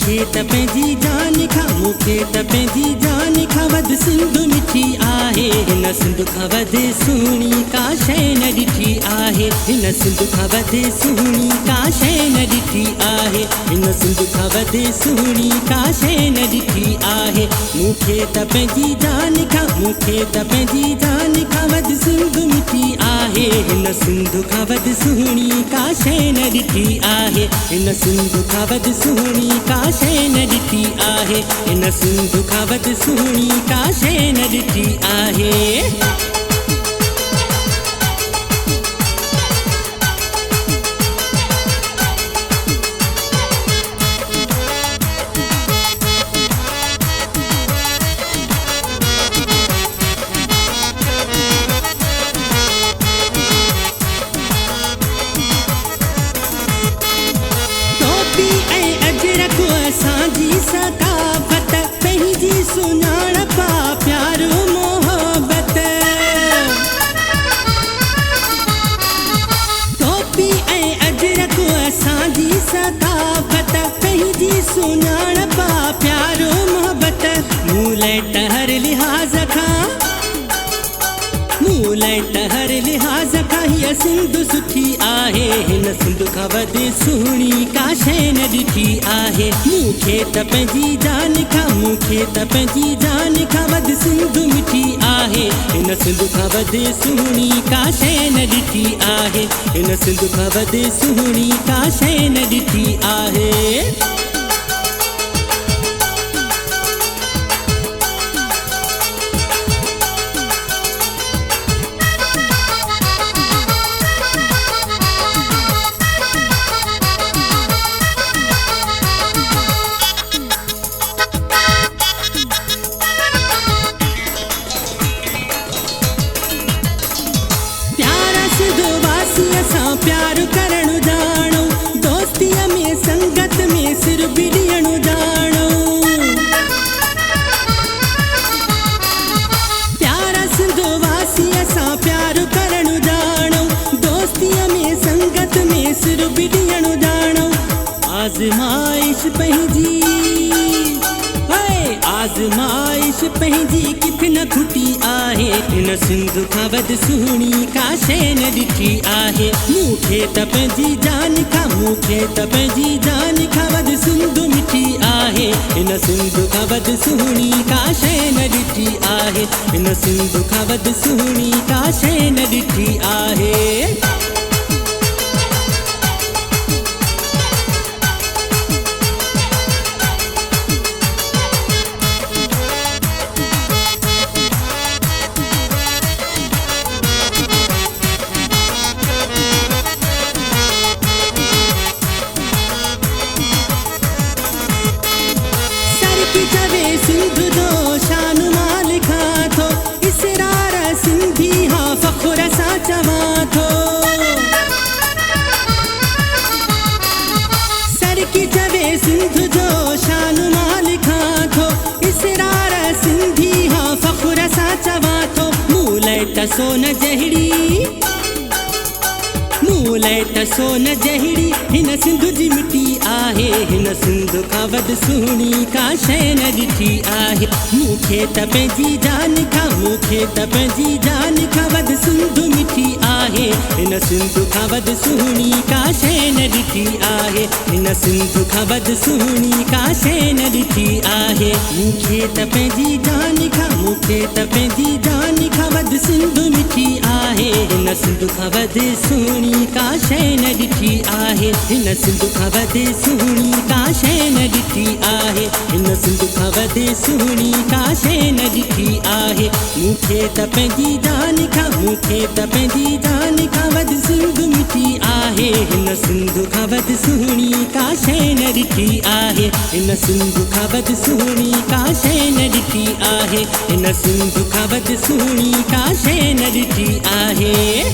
मूंखे त पंहिंजी जान खां मूंखे त पंहिंजी जान खां वध सिंधु मिठी आहे। हिन सिंधु खां वध सुहिणी का शइ न ॾिठी आहे। हिन सिंधु खां वध सुहिणी का शइ न ॾिठी आहे। हिन सिंधु खां वध सुहिणी का शइ न ॾिठी आहे। मूंखे त पंहिंजी जान खां मूंखे त पंहिंजी जान खां वध सिंधु मिठी आहे। हिन सिंधु खां वध सुहिणी का शइ न ॾिठी आहे। हिन सिंधु खां वध सुहिणी का शइ न ॾिठी आहे। हिन सिंधु खां वध सुहिणी का शइ न ॾिठी आहे। असांजी सकाफ़त पंहिंजी सुञाणप प्यार मोहबत टोपी ऐं अजरक असांजी सकाफ़त पंहिंजी सुञाणप प्यार मोहबत मूं लाइ त हर लिहाज़ खां मूं लाइ त हर लिहाज़ खां हीअ सिंधु सुठी आहे। हिन सिंधु खां वध सुहिणी का शइ न ॾिठी आहे। मूंखे त पंहिंजी जान खां मूंखे त पंहिंजी जान खां वध सिंधु मिठी आहे। हिन सिंधु खां वध सुहिणी का शइ न ॾिठी आहे। हिन सिंधु खां वध सुहिणी का शइ न ॾिठी आहे। असां प्यार करणु ॼाणो दोस्तीअ में संगत में सिर बि ॾियणु ॼाणो। प्यार सिंधवासी असां प्यार करणु ॼाणो दोस्तीअ में संगत में सिर बि ॾियणु ॼाणो। आज़माइश पंहिंजी आज़माइश पंहिंजी किथे न खुटी आहे। हिन सिंधु खां वध सुहिणी का शइ न ॾिठी आहे। मूंखे त पंहिंजी जान खां मूंखे त पंहिंजी जान खां वध सिंधु मिठी आहे। हिन सिंधु खां वध सुहिणी का शइ न ॾिठी आहे। हिन सिंधु खां वध सुहिणी का शइ न ॾिठी आहे। सिंधु जो शान मां लिखां थो इसरार सिंधी हा फ़ख़ुर सां चवां थो। सरकी चवे सिंधु जो शान मां लिखां थो इसरार सिंधी हा फ़ख़ुर सां चवां थो। मूं लाइ त सोन जहिड़ी मूं लाइ त सोन जहिड़ी हिन सिंधु जी मिटी आहे। हिन सिंधु खां वध सुहिणी का शइ न ॾिठी आहे। मूंखे त पंहिंजी जान खां मूंखे त पंहिंजी जान खां वध सिंधु मिठी आहे। हिन सिंधु खां वध सुहिणी का शइ न ॾिठी आहे। हिन सिंधु खां वध सुहिणी का शइ न ॾिठी आहे। मूंखे त पंहिंजी जान खां मूंखे त पंहिंजी जान खां वध सिंधु मिठी आहे। हिन सिंधु खां वध सुहिणी का शइ न ॾिठी आहे। हिन सिंधु खां वध सुहिणी का शइ न ॾिठी आहे। हिन सिंधु खां वध सुहिणी का शइ न ॾिठी आहे। मूंखे त पंहिंजी जान खां मूंखे त पंहिंजी जान खां वध सिंधु मिठी आहे। हिन सिंधु खां वध सुहिणी का शइ न ॾिठी आहे। हिन सिंधु खां वध सुहिणी का शइ न ॾिठी आहे। हिन सिंधु खां वध सुहिणी का शइ न ॾिठी आहे।